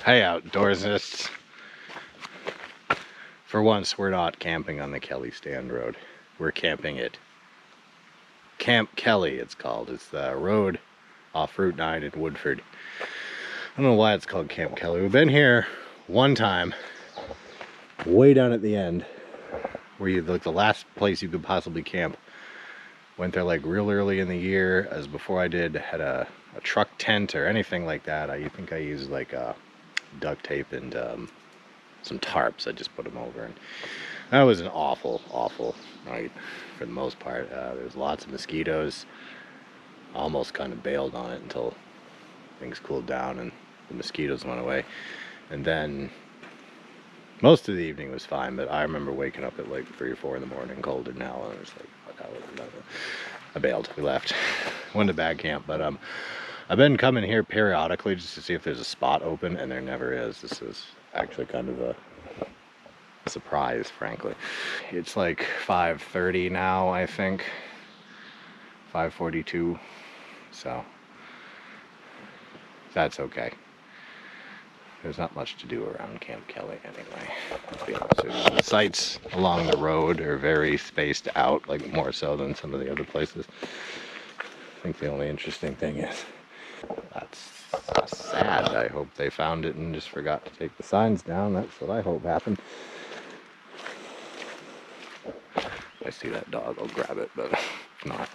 Hey, outdoorsists. For once, we're not camping on the Kelly Stand Road. We're camping at Camp Kelly, it's called. It's the road off Route 9 in Woodford. I don't know why it's called Camp Kelly. We've been here one time, way down at the end, where you like the last place you could possibly camp. Went there like real early in the year, as before I had a truck tent or anything like that. I think I used like duct tape and some tarps. I just put them over, and that was an awful night for the most part. There's lots of mosquitoes. I almost kind of bailed on it until things cooled down and the mosquitoes went away. And then most of the evening was fine, but I remember waking up at like 3 or 4 in the morning, colder now, and I was like, what the hell? I bailed. We left. Went to bag camp, but I've been coming here periodically just to see if there's a spot open, and there never is. This is actually kind of a surprise, frankly. It's like 5:30 now, I think. 5:42. So that's okay. There's not much to do around Camp Kelly anyway, to be honest with you. The sites along the road are very spaced out, like more so than some of the other places. I think the only interesting thing is that's sad. I hope they found it and just forgot to take the signs down. That's what I hope happened. If I see that dog, I'll grab it, but if not.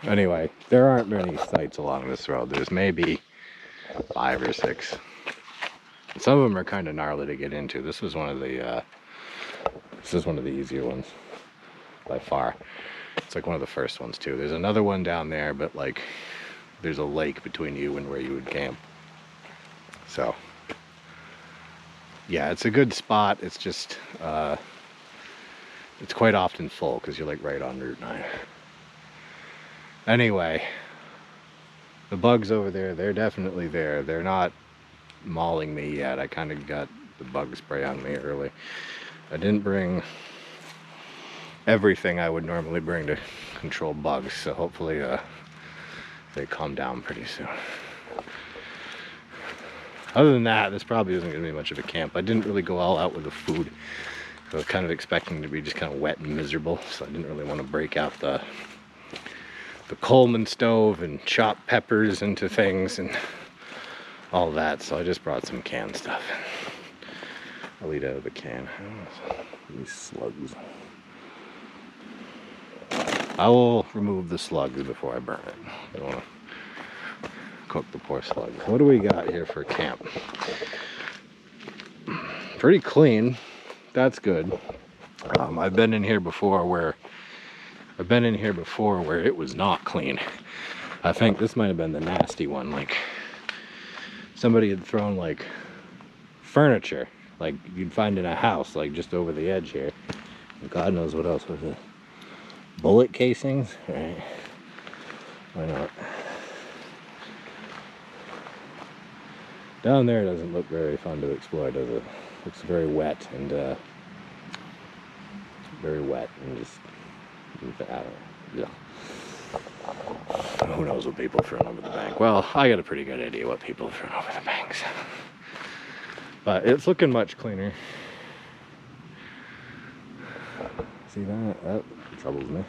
Anyway, there aren't many sites along this road. There's maybe 5 or 6. Some of them are kind of gnarly to get into. This is one of the easier ones by far. It's like one of the first ones too. There's another one down there, but like there's a lake between you and where you would camp. So yeah, it's a good spot. It's just it's quite often full because you're like right on Route 9. Anyway, the bugs over there, they're definitely there. They're not mauling me yet. I kind of got the bug spray on me early. I didn't bring everything I would normally bring to control bugs, so hopefully they calm down pretty soon. Other than that, this probably isn't going to be much of a camp. I didn't really go all out with the food. I was kind of expecting to be just kind of wet and miserable, so I didn't really want to break out the Coleman stove and chop peppers into things and all that, so I just brought some canned stuff. I'll eat out of the can. These slugs. I will remove the slugs before I burn it. I don't want to cook the poor slugs. What do we got here for camp? Pretty clean. That's good. I've been in here before where it was not clean. I think this might have been the nasty one. Like somebody had thrown like furniture, like you'd find in a house, like just over the edge here. And God knows what else was it. Bullet casings, right? Why not? Down there doesn't look very fun to explore, does it? Looks very wet and just, I don't know. Yeah. Who knows what people throw over the bank? Well, I got a pretty good idea what people throw over the banks. But it's looking much cleaner. See that? That troubles me.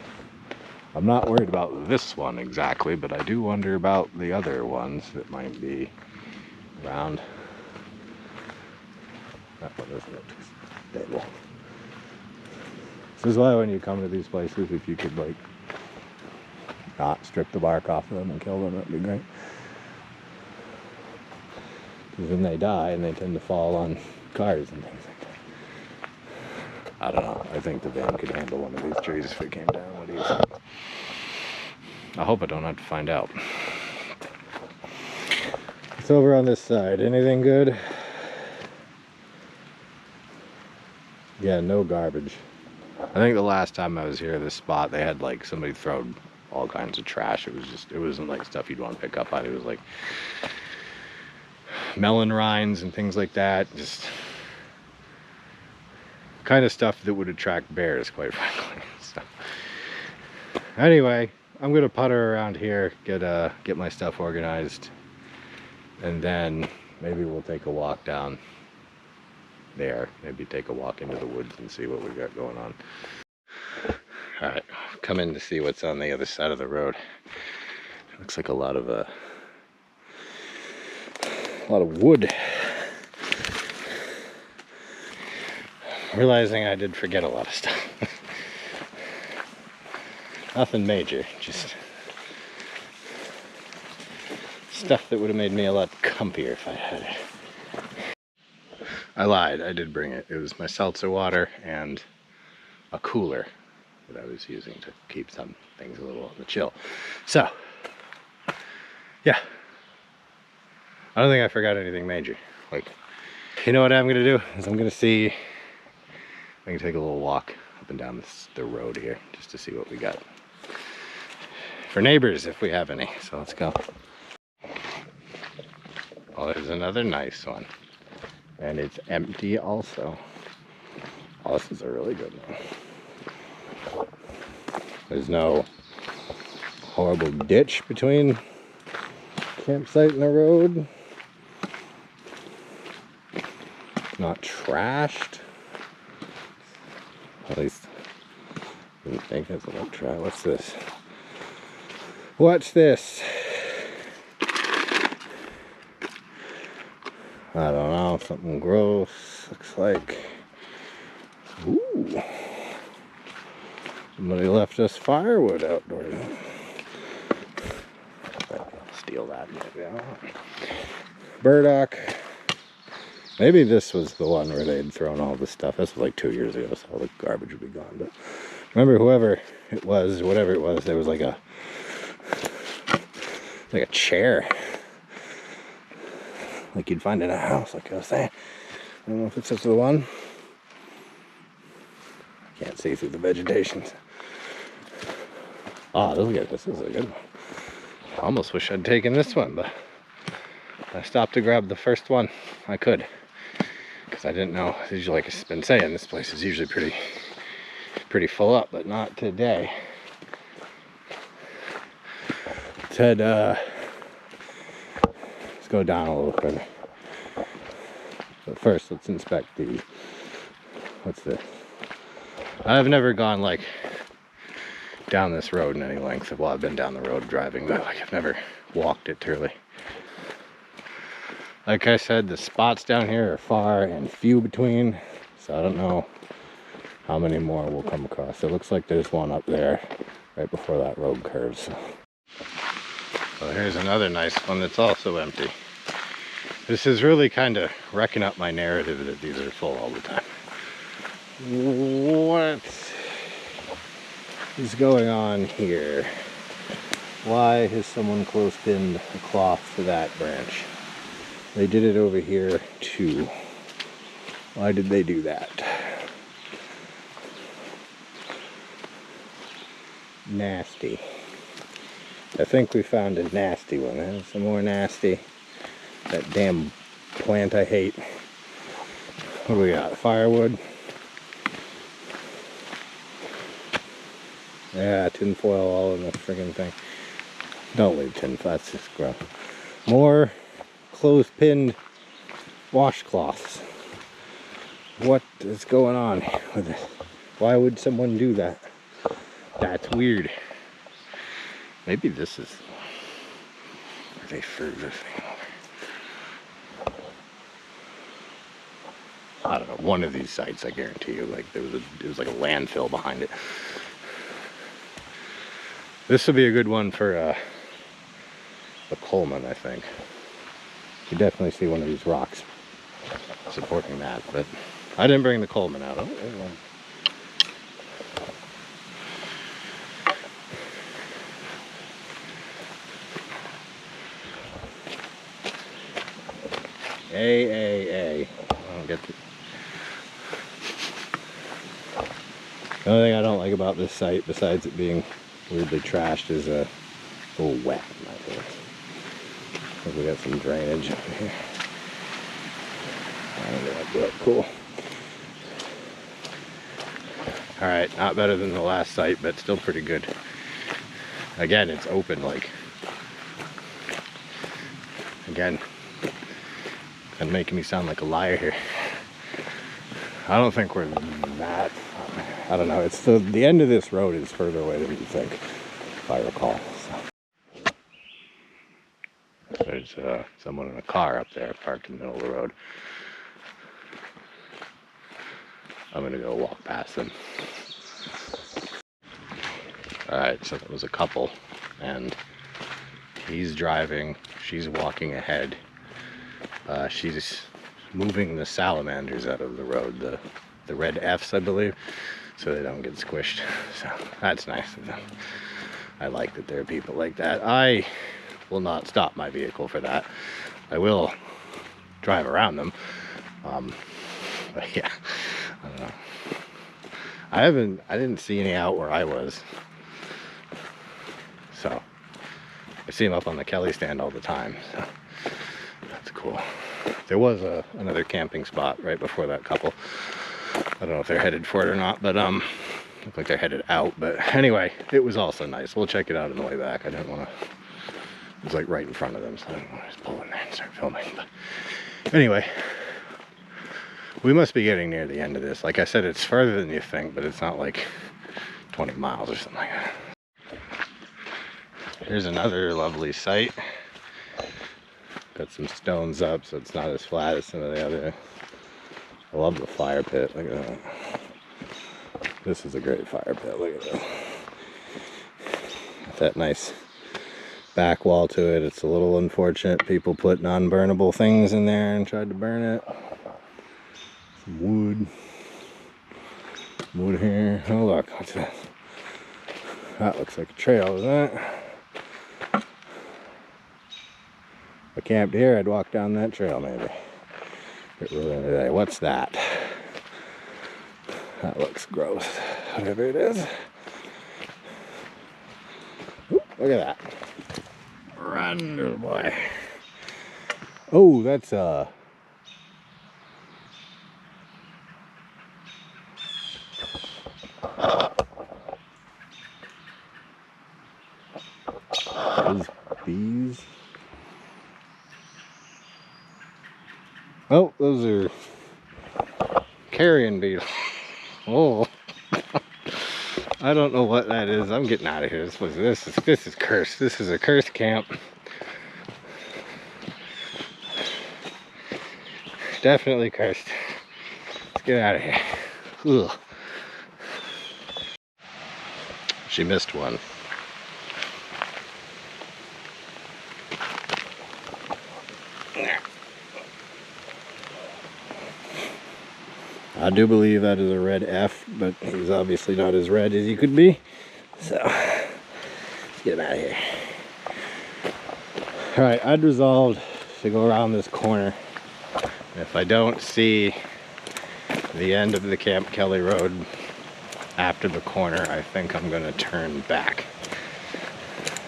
I'm not worried about this one exactly, but I do wonder about the other ones that might be around. That one isn't it? Stable. This is why when you come to these places, if you could like not strip the bark off of them and kill them, that'd be great. Because then they die and they tend to fall on cars and things like that. I don't know. I think the van could handle one of these trees if it came down. What do you think? I hope I don't have to find out. It's over on this side. Anything good? Yeah, no garbage. I think the last time I was here, this spot, they had like somebody thrown all kinds of trash. It wasn't like stuff you'd want to pick up on. It was like melon rinds and things like that. Just kind of stuff that would attract bears, quite frankly. So anyway, I'm gonna putter around here, get my stuff organized, and then maybe we'll take a walk down there. Maybe take a walk into the woods and see what we got going on. All right, come in to see what's on the other side of the road. Looks like a lot of wood. Realizing I did forget a lot of stuff. Nothing major, just stuff that would have made me a lot comfier if I had it. I lied, I did bring it. It was my seltzer water and a cooler that I was using to keep some things a little on the chill. So, yeah. I don't think I forgot anything major. Like, you know what I'm gonna do? Is I'm gonna see if I can take a little walk up and down the road here just to see what we got. For neighbors, if we have any. So let's go. Oh, there's another nice one. And it's empty also. Oh, this is a really good one. There's no horrible ditch between campsite and the road. Not trashed. At least I didn't think it was a little trash. What's this? What's this? I don't know, something gross. Looks like, ooh, somebody left us firewood outdoors. Steal that. Burdock. Maybe this was the one where they'd thrown all the stuff. This was like 2 years ago, so all the garbage would be gone. But remember, whoever it was, whatever it was, there was like a chair. Like you'd find in a house, like I was saying. I don't know if it's just the one. Can't see through the vegetation. Ah, look at this. This is a good one. I almost wish I'd taken this one, but I stopped to grab the first one I could. Because I didn't know. Usually, like I've been saying, this place is usually pretty full up, but not today. Said, let's go down a little further. But first, let's inspect the, what's this? I've never gone like down this road in any length. Well, I've been down the road driving, but like I've never walked it truly. Like I said, the spots down here are far and few between, so I don't know how many more we'll come across. It looks like there's one up there right before that road curves. So here's another nice one that's also empty. This is really kind of wrecking up my narrative that these are full all the time. What is going on here? Why has someone close-pinned a cloth to that branch? They did it over here too. Why did they do that? Nasty. I think we found a nasty one. There's some more nasty. That damn plant I hate. What do we got? Firewood? Yeah, tinfoil all in the friggin' thing. Don't leave tinfoil, that's just gross. More clothes-pinned washcloths. What is going on with this? Why would someone do that? That's weird. Maybe this is where they threw this thing over. I don't know, one of these sites, I guarantee you, like there was like a landfill behind it. This would be a good one for the Coleman, I think. You definitely see one of these rocks supporting that, but I didn't bring the Coleman out. Oh, I don't get it. The only thing I don't like about this site, besides it being weirdly trashed, is a little wet in my place. I think we got some drainage over here. Cool. Alright, not better than the last site, but still pretty good. Again, it's open, like, again, and making me sound like a liar here. I don't think we're that, I don't know, it's the end of this road is further away than you think, if I recall. So. There's someone in a car up there parked in the middle of the road. I'm gonna go walk past them. Alright, so there was a couple, and he's driving, she's walking ahead. She's moving the salamanders out of the road, the red Fs, I believe, so they don't get squished. So that's nice of them. I like that there are people like that. I will not stop my vehicle for that. I will drive around them. But yeah, I don't know. I didn't see any out where I was. So I see them up on the Kelly stand all the time. So that's cool. There was another camping spot right before that couple. I don't know if they're headed for it or not, but look like they're headed out. But anyway, it was also nice. We'll check it out on the way back. I didn't want to. It was like right in front of them, so I didn't want to just pull in there and start filming. But anyway, we must be getting near the end of this. Like I said, it's further than you think, but it's not like 20 miles or something like that. Here's another lovely site. Got some stones up, so it's not as flat as some of the other. I love the fire pit. Look at that. This is a great fire pit. Look at that. Got that nice back wall to it. It's a little unfortunate. People put non-burnable things in there and tried to burn it. Some wood. Wood here. Oh look, what's that? That looks like a trail, isn't it? If I camped here, I'd walk down that trail maybe. What's that? That looks gross. Whatever it is. Ooh, look at that. Run, little boy. Oh, that's those bees. Oh, those are carrion beetles. Oh, I don't know what that is. I'm getting out of here. This is cursed. This is a cursed camp. Definitely cursed. Let's get out of here. Ugh. She missed one. I do believe that is a red F, but he's obviously not as red as he could be. So, let's get him out of here. Alright, I'd resolved to go around this corner. If I don't see the end of the Camp Kelly Road after the corner, I think I'm going to turn back.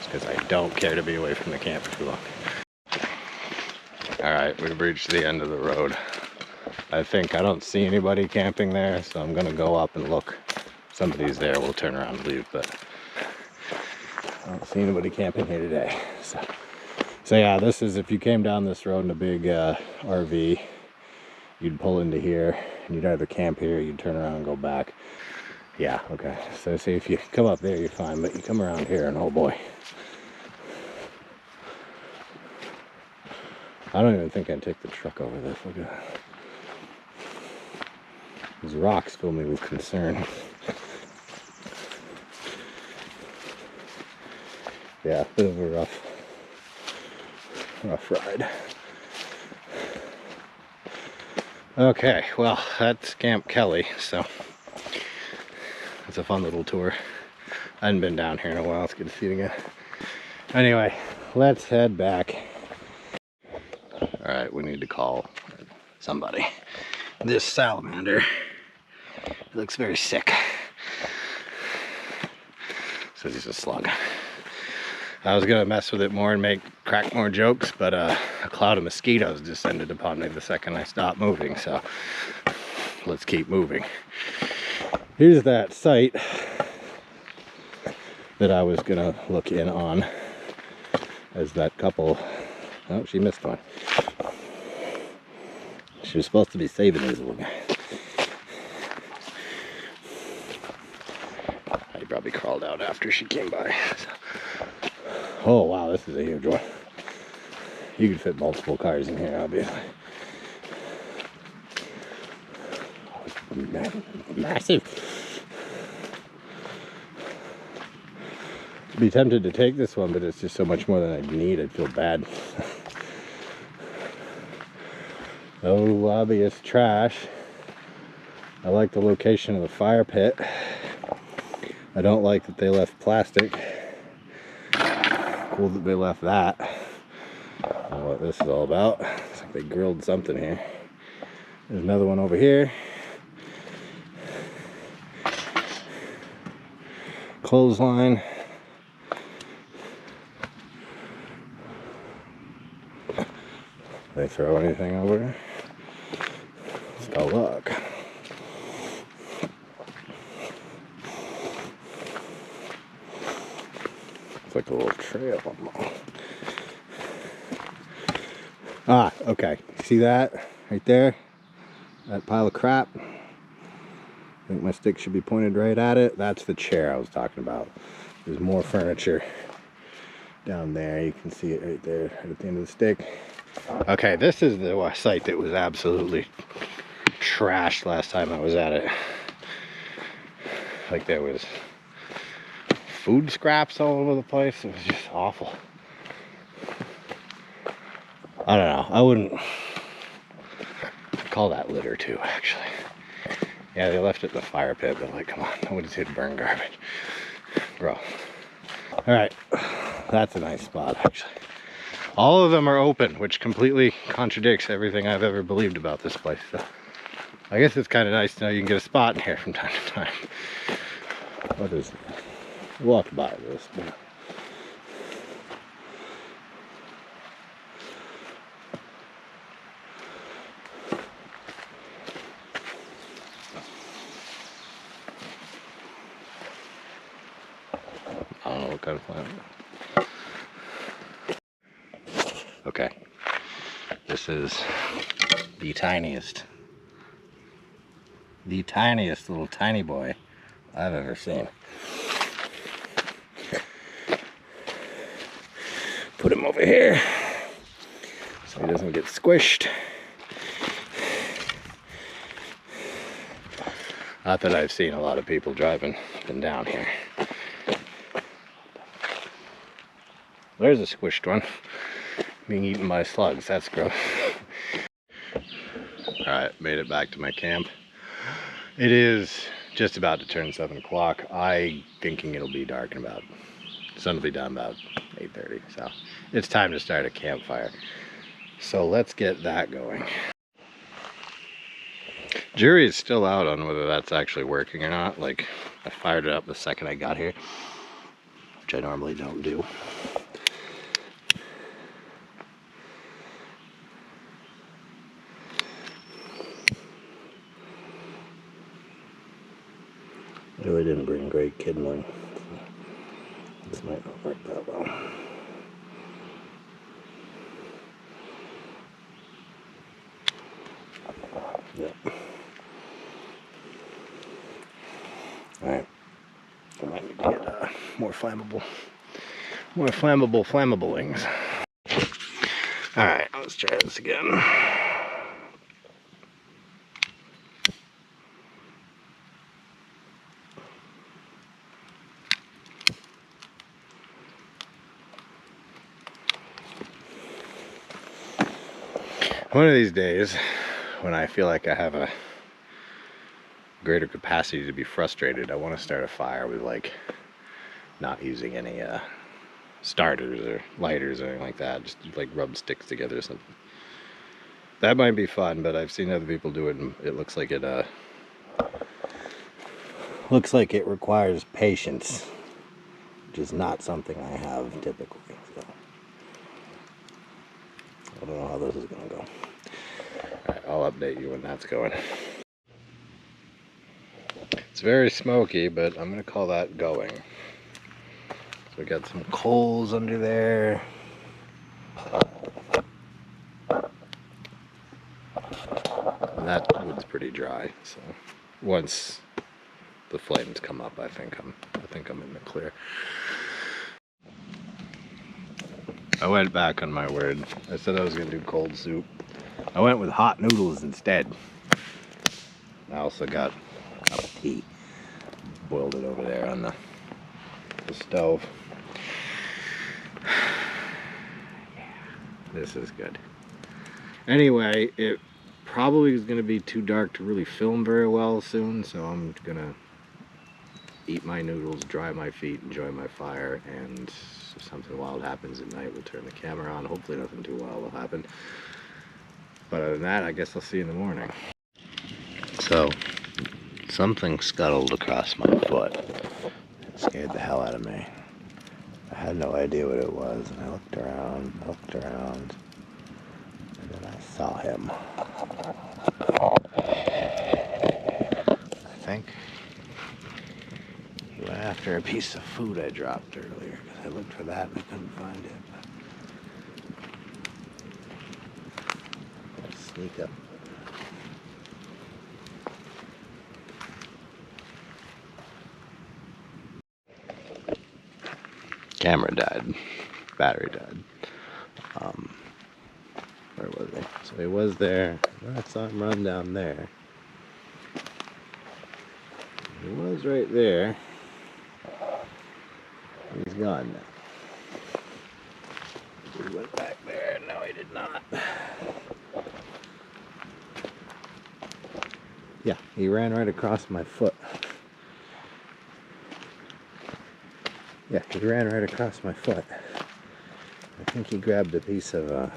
Because I don't care to be away from the camp for too long. Alright, we've reached the end of the road. I don't see anybody camping there, so I'm gonna go up and look. If somebody's there, we'll turn around and leave, but I don't see anybody camping here today. So yeah, this is, if you came down this road in a big RV, you'd pull into here, and you'd either camp here, or you'd turn around and go back. Yeah, okay. So see, if you come up there, you're fine, but you come around here, and oh boy. I don't even think I'd take the truck over this. Look at that. These rocks fill me with concern. Yeah, a bit of a rough ride. Okay, well, that's Camp Kelly, so it's a fun little tour. I hadn't been down here in a while. It's good to see it again. Anyway, let's head back. Alright, we need to call somebody. This salamander looks very sick. Says he's a slug. I was gonna mess with it more and crack more jokes, but a cloud of mosquitoes descended upon me the second I stopped moving, so let's keep moving. Here's that site that I was gonna look in on as that couple. Oh, she missed one. She was supposed to be saving these little guys. He probably crawled out after she came by. Oh wow, this is a huge one. You could fit multiple cars in here, obviously. Massive. I'd be tempted to take this one, but it's just so much more than I'd need. I'd feel bad. No obvious trash. I like the location of the fire pit. I don't like that they left plastic. Cool that they left that. I don't know what this is all about. Looks like they grilled something here. There's another one over here. Clothesline. They throw anything over there? Let's go look. It's like a little trail. Ah, okay. See that right there? That pile of crap? I think my stick should be pointed right at it. That's the chair I was talking about. There's more furniture down there. You can see it right there, right at the end of the stick. Okay, this is the site that was absolutely trashed last time I was at it. Like there was food scraps all over the place. It was just awful. I don't know. I wouldn't call that litter too, actually. Yeah, they left it in the fire pit, but like, come on, nobody's here to burn garbage. Bro. Alright, that's a nice spot, actually. All of them are open, which completely contradicts everything I've ever believed about this place. So I guess it's kind of nice to know you can get a spot in here from time to time. What is it? Walked by this, but I don't know what kind of plant. Okay, this is the tiniest little tiny boy I've ever seen. Put him over here so he doesn't get squished. Not that I've seen a lot of people driving up and down here. There's a squished one being eaten by slugs. That's gross. Alright, made it back to my camp. It is just about to turn 7 o'clock. I'm thinking it'll be dark in about, sun will be down about 8:30. So it's time to start a campfire. So let's get that going. Jury is still out on whether that's actually working or not. Like, I fired it up the second I got here, which I normally don't do. I really didn't bring great kindling. This might not work that well. Yep. Alright. I might need to get more flammable wings. Alright, let's try this again. One of these days, when I feel like I have a greater capacity to be frustrated, I want to start a fire with like not using any starters or lighters or anything like that. Just like rub sticks together or something. That might be fun, but I've seen other people do it and it looks like it requires patience, which is not something I have typically. So I don't know how this is gonna go. Alright, I'll update you when that's going. It's very smoky, but I'm gonna call that going. So we got some coals under there. that wood's pretty dry, so once the flames come up, I think I'm in the clear. I went back on my word. I said I was gonna do cold soup. I went with hot noodles instead. I also got a cup of tea. Boiled it over there on the stove. This is good. Anyway, it probably is going to be too dark to really film very well soon, so I'm going to eat my noodles, dry my feet, enjoy my fire, and if something wild happens at night, we'll turn the camera on. Hopefully nothing too wild will happen. But other than that, I guess I'll see you in the morning. So, something scuttled across my foot. It scared the hell out of me. I had no idea what it was, and I looked around, and then I saw him. I think he went after a piece of food I dropped earlier, because I looked for that and I couldn't find it. Let's sneak up. Camera died. Battery died. Where was he? So he was there. I saw him run down there. He was right there. He's gone now. He went back there. No, he did not. Yeah, he ran right across my foot. Yeah, he ran right across my foot. I think he grabbed a piece of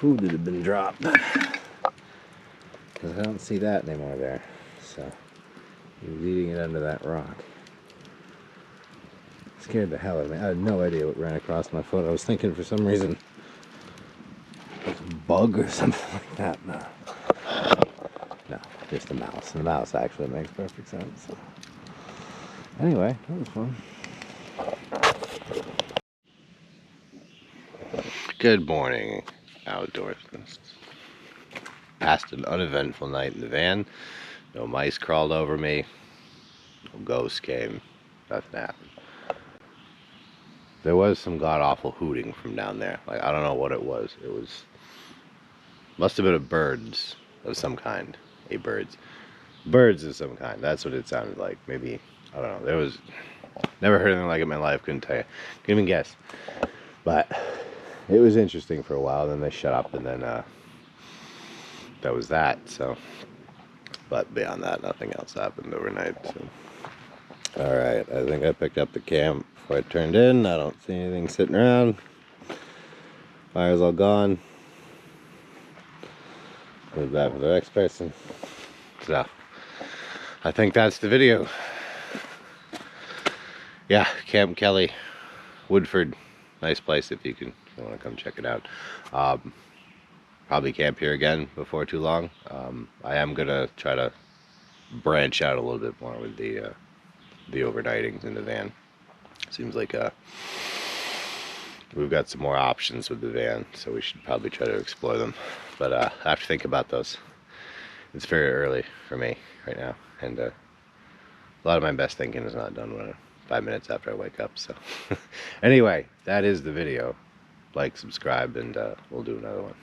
food that had been dropped. Because I don't see that anymore there. So, he was eating it under that rock. It scared the hell out of me. I had no idea what ran across my foot. I was thinking for some reason it was a bug or something like that. No, just a mouse. And the mouse actually makes perfect sense. So. Anyway, that was fun. Good morning, outdoorsmen. Passed an uneventful night in the van. No mice crawled over me. No ghosts came. Nothing happened. There was some god-awful hooting from down there. Like, I don't know what it was. It was... must have been a birds of some kind. Birds of some kind. That's what it sounded like. Maybe... I don't know. There was... never heard anything like it in my life. Couldn't tell you. Couldn't even guess. But... it was interesting for a while, then they shut up, and then that was that. So, but beyond that, nothing else happened overnight. So, all right, I think I picked up the cam before I turned in. I don't see anything sitting around. Fire's all gone. Move that for the next person. So, I think that's the video. Yeah, Camp Kelly, Woodford, nice place if you want to come check it out. Probably camp here again before too long. I am gonna try to branch out a little bit more with the overnightings in the van. Seems like we've got some more options with the van, so we should probably try to explore them. But I have to think about those. It's very early for me right now, and a lot of my best thinking is not done 5 minutes after I wake up. So anyway, that is the video. Like, subscribe, and we'll do another one.